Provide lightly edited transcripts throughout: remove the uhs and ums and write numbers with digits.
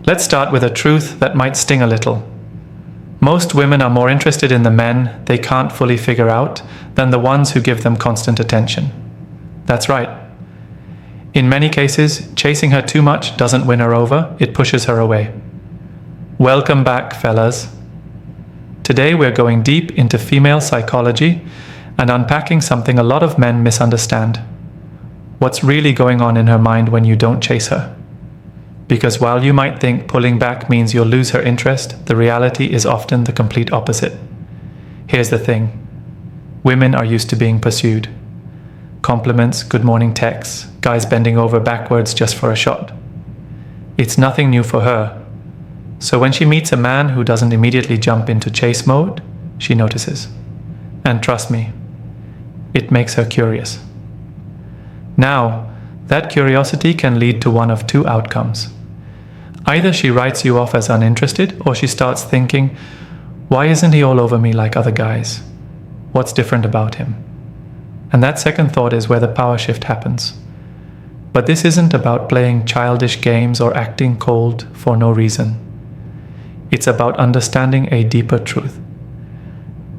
Let's start with a truth that might sting a little. Most women are more interested in the men they can't fully figure out than the ones who give them constant attention. That's right. In many cases, chasing her too much doesn't win her over, it pushes her away. Welcome back, fellas. Today we're going deep into female psychology and unpacking something a lot of men misunderstand. What's really going on in her mind when you don't chase her? Because while you might think pulling back means you'll lose her interest, the reality is often the complete opposite. Here's the thing. Women are used to being pursued. Compliments, good morning texts, guys bending over backwards just for a shot. It's nothing new for her. So when she meets a man who doesn't immediately jump into chase mode, she notices. And trust me, it makes her curious. Now, that curiosity can lead to one of two outcomes. Either she writes you off as uninterested, or she starts thinking, why isn't he all over me like other guys? What's different about him? And that second thought is where the power shift happens. But this isn't about playing childish games or acting cold for no reason. It's about understanding a deeper truth.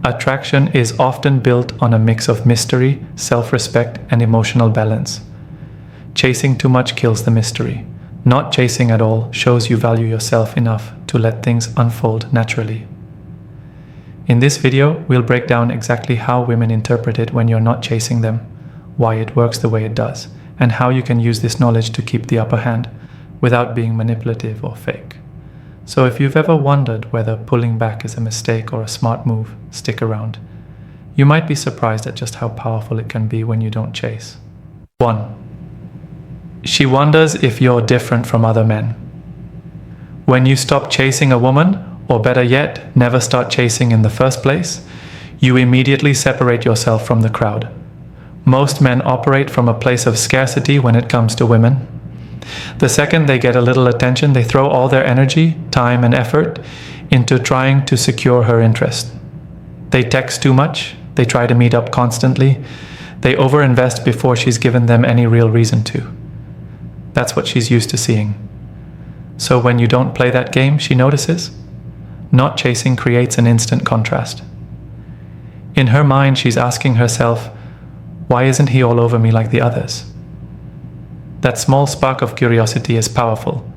Attraction is often built on a mix of mystery, self-respect, and emotional balance. Chasing too much kills the mystery. Not chasing at all shows you value yourself enough to let things unfold naturally. In this video, we'll break down exactly how women interpret it when you're not chasing them, why it works the way it does, and how you can use this knowledge to keep the upper hand without being manipulative or fake. So if you've ever wondered whether pulling back is a mistake or a smart move, stick around. You might be surprised at just how powerful it can be when you don't chase. 1. She wonders if you're different from other men. When you stop chasing a woman, or better yet, never start chasing in the first place, you immediately separate yourself from the crowd. Most men operate from a place of scarcity when it comes to women. The second they get a little attention, they throw all their energy, time, and effort into trying to secure her interest. They text too much, they try to meet up constantly, they overinvest before she's given them any real reason to. That's what she's used to seeing. So when you don't play that game, she notices. Not chasing creates an instant contrast. In her mind, she's asking herself, why isn't he all over me like the others? That small spark of curiosity is powerful.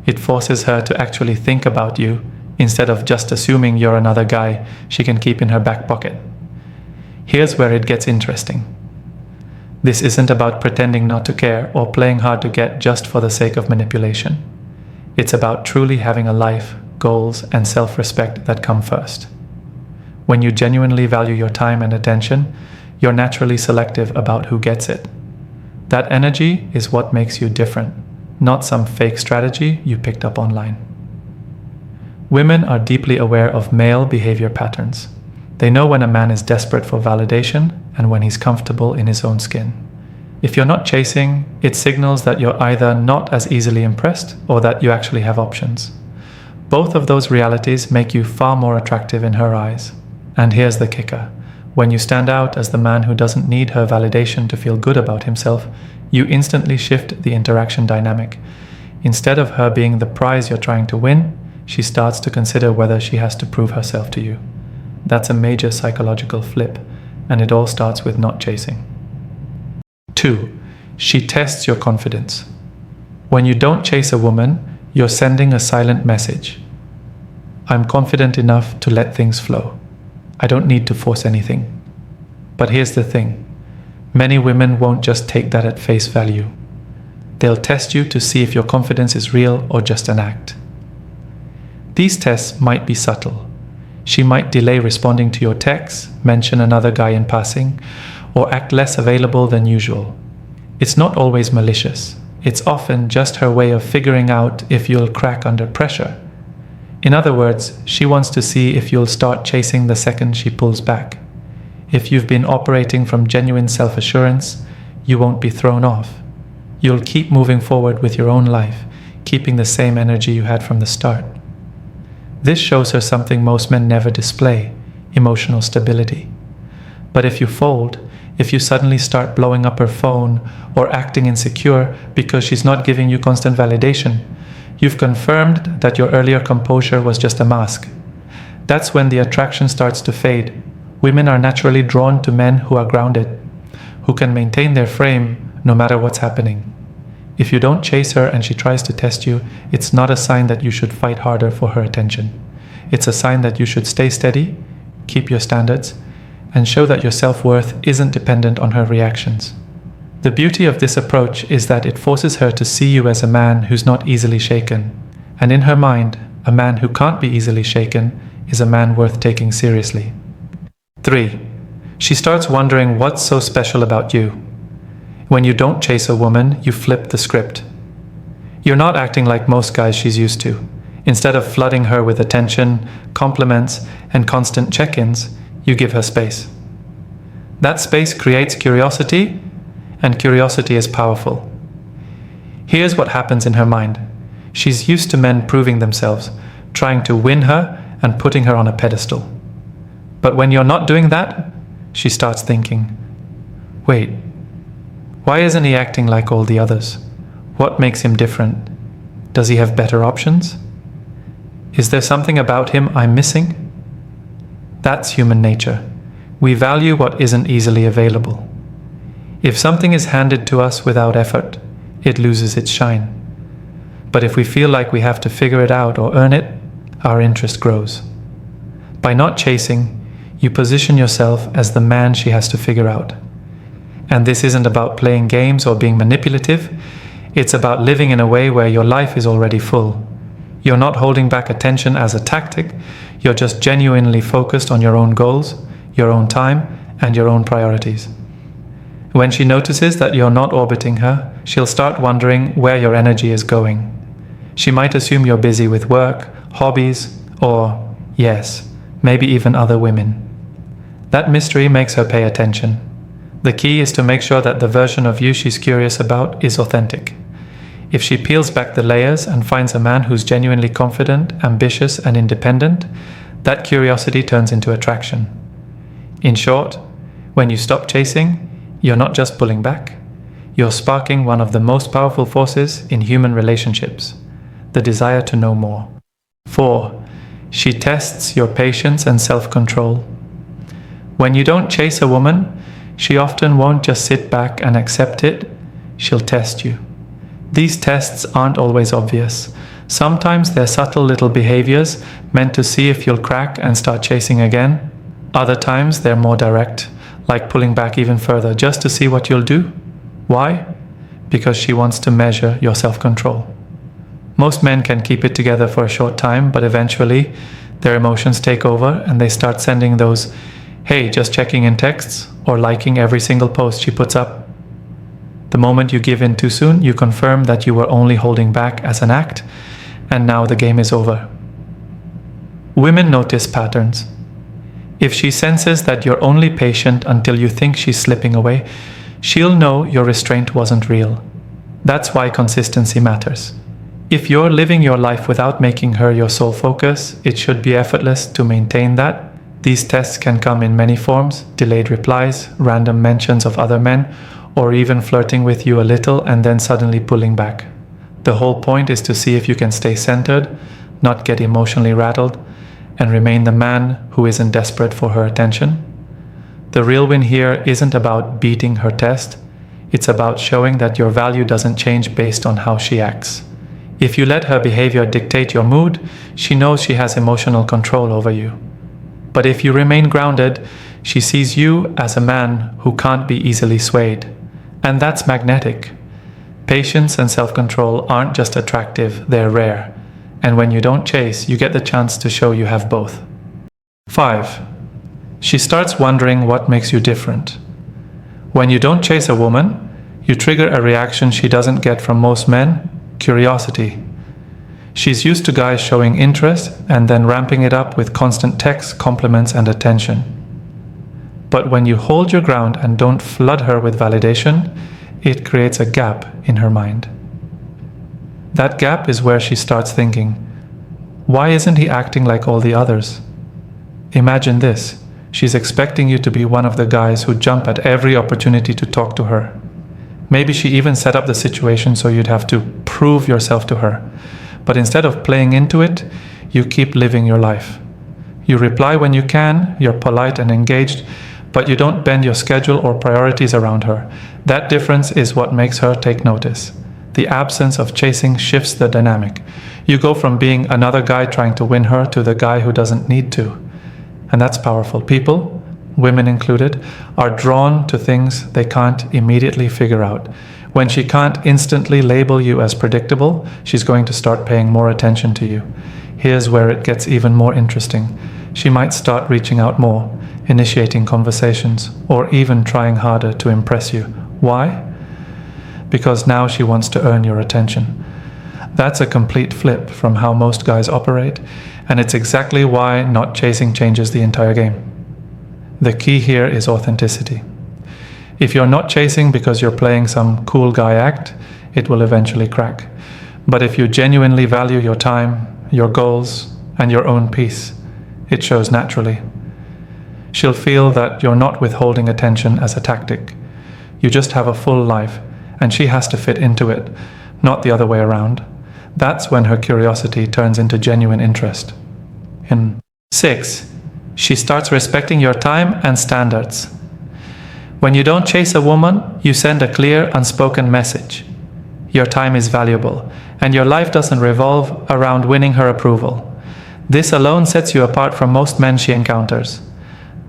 It forces her to actually think about you instead of just assuming you're another guy she can keep in her back pocket. Here's where it gets interesting. This isn't about pretending not to care or playing hard to get just for the sake of manipulation. It's about truly having a life, goals, and self-respect that come first. When you genuinely value your time and attention, you're naturally selective about who gets it. That energy is what makes you different, not some fake strategy you picked up online. Women are deeply aware of male behavior patterns. They know when a man is desperate for validation and when he's comfortable in his own skin. If you're not chasing, it signals that you're either not as easily impressed or that you actually have options. Both of those realities make you far more attractive in her eyes. And here's the kicker. When you stand out as the man who doesn't need her validation to feel good about himself, you instantly shift the interaction dynamic. Instead of her being the prize you're trying to win, she starts to consider whether she has to prove herself to you. That's a major psychological flip, and it all starts with not chasing. 2. She tests your confidence. When you don't chase a woman, you're sending a silent message. I'm confident enough to let things flow. I don't need to force anything. But here's the thing. Many women won't just take that at face value. They'll test you to see if your confidence is real or just an act. These tests might be subtle. She might delay responding to your texts, mention another guy in passing, or act less available than usual. It's not always malicious. It's often just her way of figuring out if you'll crack under pressure. In other words, she wants to see if you'll start chasing the second she pulls back. If you've been operating from genuine self-assurance, you won't be thrown off. You'll keep moving forward with your own life, keeping the same energy you had from the start. This shows her something most men never display, emotional stability. But if you fold, if you suddenly start blowing up her phone or acting insecure because she's not giving you constant validation, You've confirmed that your earlier composure was just a mask. That's when the attraction starts to fade. Women are naturally drawn to men who are grounded, who can maintain their frame no matter what's happening. If you don't chase her and she tries to test you, it's not a sign that you should fight harder for her attention. It's a sign that you should stay steady, keep your standards, and show that your self-worth isn't dependent on her reactions. The beauty of this approach is that it forces her to see you as a man who's not easily shaken. And in her mind, a man who can't be easily shaken is a man worth taking seriously. 3. She starts wondering what's so special about you. When you don't chase a woman, you flip the script. You're not acting like most guys she's used to. Instead of flooding her with attention, compliments, and constant check-ins, you give her space. That space creates curiosity, and curiosity is powerful. Here's what happens in her mind. She's used to men proving themselves, trying to win her and putting her on a pedestal. But when you're not doing that, she starts thinking, wait, why isn't he acting like all the others? What makes him different? Does he have better options? Is there something about him I'm missing? That's human nature. We value what isn't easily available. If something is handed to us without effort, it loses its shine. But if we feel like we have to figure it out or earn it, our interest grows. By not chasing, you position yourself as the man she has to figure out. And this isn't about playing games or being manipulative. It's about living in a way where your life is already full. You're not holding back attention as a tactic. You're just genuinely focused on your own goals, your own time, and your own priorities. When she notices that you're not orbiting her, she'll start wondering where your energy is going. She might assume you're busy with work, hobbies, or, yes, maybe even other women. That mystery makes her pay attention. The key is to make sure that the version of you she's curious about is authentic. If she peels back the layers and finds a man who's genuinely confident, ambitious, and independent, that curiosity turns into attraction. In short, when you stop chasing, you're not just pulling back. You're sparking one of the most powerful forces in human relationships, the desire to know more. 4. She tests your patience and self-control. When you don't chase a woman, she often won't just sit back and accept it, she'll test you. These tests aren't always obvious. Sometimes they're subtle little behaviors meant to see if you'll crack and start chasing again. Other times they're more direct, like pulling back even further just to see what you'll do. Why? Because she wants to measure your self-control. Most men can keep it together for a short time, but eventually their emotions take over and they start sending those, hey, just checking in texts, or liking every single post she puts up. The moment you give in too soon, you confirm that you were only holding back as an act, and now the game is over. Women notice patterns. If she senses that you're only patient until you think she's slipping away, she'll know your restraint wasn't real. That's why consistency matters. If you're living your life without making her your sole focus, it should be effortless to maintain that. These tests can come in many forms: delayed replies, random mentions of other men, or even flirting with you a little and then suddenly pulling back. The whole point is to see if you can stay centered, not get emotionally rattled, and remain the man who isn't desperate for her attention. The real win here isn't about beating her test, it's about showing that your value doesn't change based on how she acts. If you let her behavior dictate your mood, she knows she has emotional control over you. But if you remain grounded, she sees you as a man who can't be easily swayed. And that's magnetic. Patience and self-control aren't just attractive, they're rare. And when you don't chase, you get the chance to show you have both. 5. She starts wondering what makes you different. When you don't chase a woman, you trigger a reaction she doesn't get from most men: curiosity. She's used to guys showing interest and then ramping it up with constant texts, compliments, and attention. But when you hold your ground and don't flood her with validation, it creates a gap in her mind. That gap is where she starts thinking, why isn't he acting like all the others? Imagine this. She's expecting you to be one of the guys who jump at every opportunity to talk to her. Maybe she even set up the situation so you'd have to prove yourself to her. But instead of playing into it, you keep living your life. You reply when you can, you're polite and engaged, but you don't bend your schedule or priorities around her. That difference is what makes her take notice. The absence of chasing shifts the dynamic. You go from being another guy trying to win her to the guy who doesn't need to. And that's powerful. People, women included, are drawn to things they can't immediately figure out. When she can't instantly label you as predictable, she's going to start paying more attention to you. Here's where it gets even more interesting. She might start reaching out more, initiating conversations, or even trying harder to impress you. Why? Because now she wants to earn your attention. That's a complete flip from how most guys operate, and it's exactly why not chasing changes the entire game. The key here is authenticity. If you're not chasing because you're playing some cool guy act, it will eventually crack. But if you genuinely value your time, your goals, and your own peace, it shows naturally. She'll feel that you're not withholding attention as a tactic. You just have a full life, and she has to fit into it, not the other way around. That's when her curiosity turns into genuine interest. In 6, she starts respecting your time and standards. When you don't chase a woman, you send a clear, unspoken message. Your time is valuable, and your life doesn't revolve around winning her approval. This alone sets you apart from most men she encounters.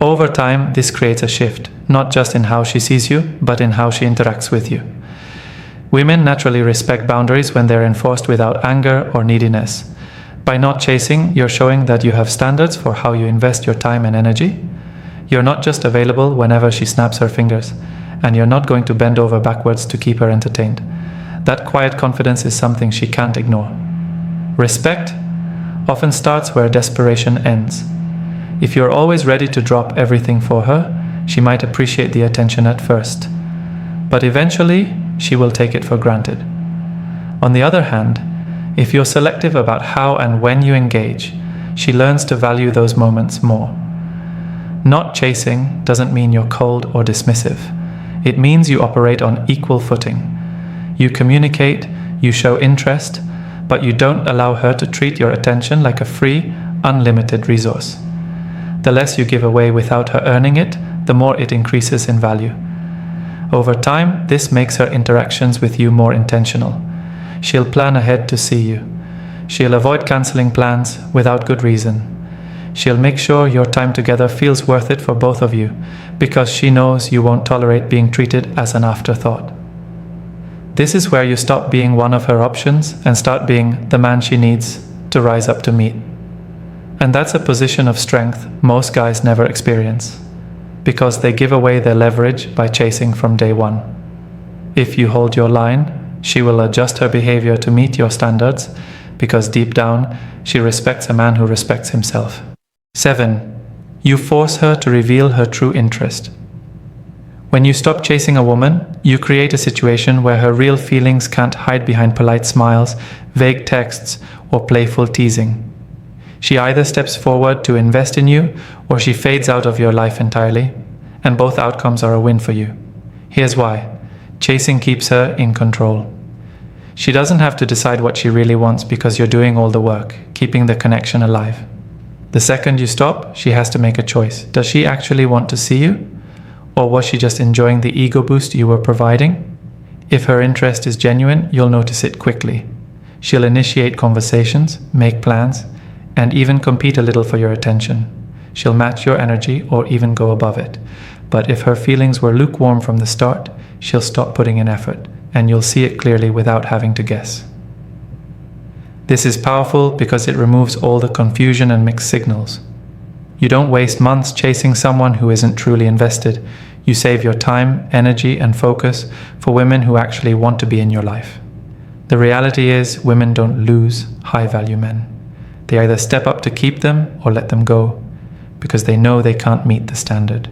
Over time, this creates a shift, not just in how she sees you, but in how she interacts with you. Women naturally respect boundaries when they're enforced without anger or neediness. By not chasing, you're showing that you have standards for how you invest your time and energy. You're not just available whenever she snaps her fingers, and you're not going to bend over backwards to keep her entertained. That quiet confidence is something she can't ignore. Respect often starts where desperation ends. If you're always ready to drop everything for her, she might appreciate the attention at first. But eventually, she will take it for granted. On the other hand, if you're selective about how and when you engage, she learns to value those moments more. Not chasing doesn't mean you're cold or dismissive. It means you operate on equal footing. You communicate, you show interest, but you don't allow her to treat your attention like a free, unlimited resource. The less you give away without her earning it, the more it increases in value. Over time, this makes her interactions with you more intentional. She'll plan ahead to see you. She'll avoid cancelling plans without good reason. She'll make sure your time together feels worth it for both of you, because she knows you won't tolerate being treated as an afterthought. This is where you stop being one of her options and start being the man she needs to rise up to meet. And that's a position of strength most guys never experience, because they give away their leverage by chasing from day one. If you hold your line, she will adjust her behavior to meet your standards, because deep down, she respects a man who respects himself. 7. You force her to reveal her true interest. When you stop chasing a woman, you create a situation where her real feelings can't hide behind polite smiles, vague texts, or playful teasing. She either steps forward to invest in you, or she fades out of your life entirely, and both outcomes are a win for you. Here's why. Chasing keeps her in control. She doesn't have to decide what she really wants because you're doing all the work, keeping the connection alive. The second you stop, she has to make a choice. Does she actually want to see you? Or was she just enjoying the ego boost you were providing? If her interest is genuine, you'll notice it quickly. She'll initiate conversations, make plans, and even compete a little for your attention. She'll match your energy or even go above it. But if her feelings were lukewarm from the start, she'll stop putting in effort, and you'll see it clearly without having to guess. This is powerful because it removes all the confusion and mixed signals. You don't waste months chasing someone who isn't truly invested. You save your time, energy, and focus for women who actually want to be in your life. The reality is, women don't lose high-value men. They either step up to keep them or let them go, because they know they can't meet the standard.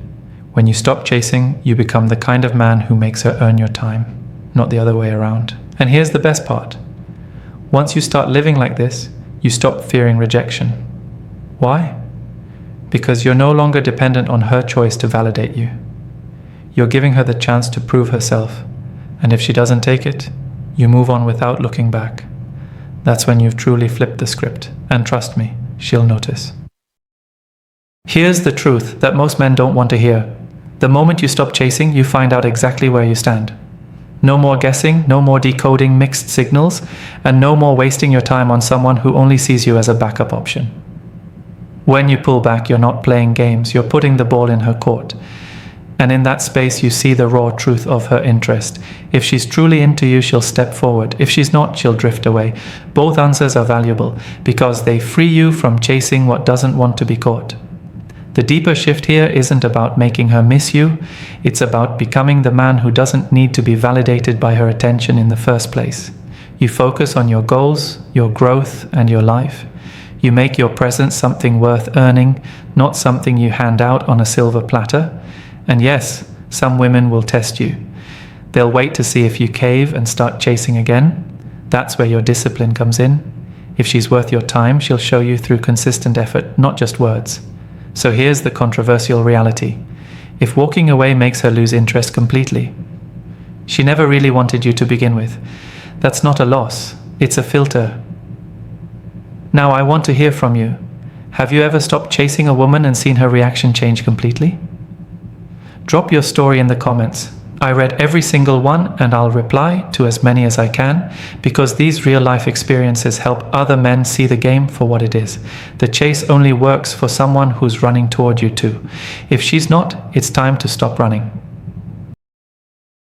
When you stop chasing, you become the kind of man who makes her earn your time, not the other way around. And here's the best part. Once you start living like this, you stop fearing rejection. Why? Because you're no longer dependent on her choice to validate you. You're giving her the chance to prove herself, and if she doesn't take it, you move on without looking back. That's when you've truly flipped the script. And trust me, she'll notice. Here's the truth that most men don't want to hear. The moment you stop chasing, you find out exactly where you stand. No more guessing, no more decoding mixed signals, and no more wasting your time on someone who only sees you as a backup option. When you pull back, you're not playing games, you're putting the ball in her court. And in that space, you see the raw truth of her interest. If she's truly into you, she'll step forward. If she's not, she'll drift away. Both answers are valuable because they free you from chasing what doesn't want to be caught. The deeper shift here isn't about making her miss you. It's about becoming the man who doesn't need to be validated by her attention in the first place. You focus on your goals, your growth, and your life. You make your presence something worth earning, not something you hand out on a silver platter. And yes, some women will test you. They'll wait to see if you cave and start chasing again. That's where your discipline comes in. If she's worth your time, she'll show you through consistent effort, not just words. So here's the controversial reality. If walking away makes her lose interest completely, she never really wanted you to begin with. That's not a loss, it's a filter. Now I want to hear from you. Have you ever stopped chasing a woman and seen her reaction change completely? Drop your story in the comments. I read every single one and I'll reply to as many as I can because these real-life experiences help other men see the game for what it is. The chase only works for someone who's running toward you too. If she's not, it's time to stop running.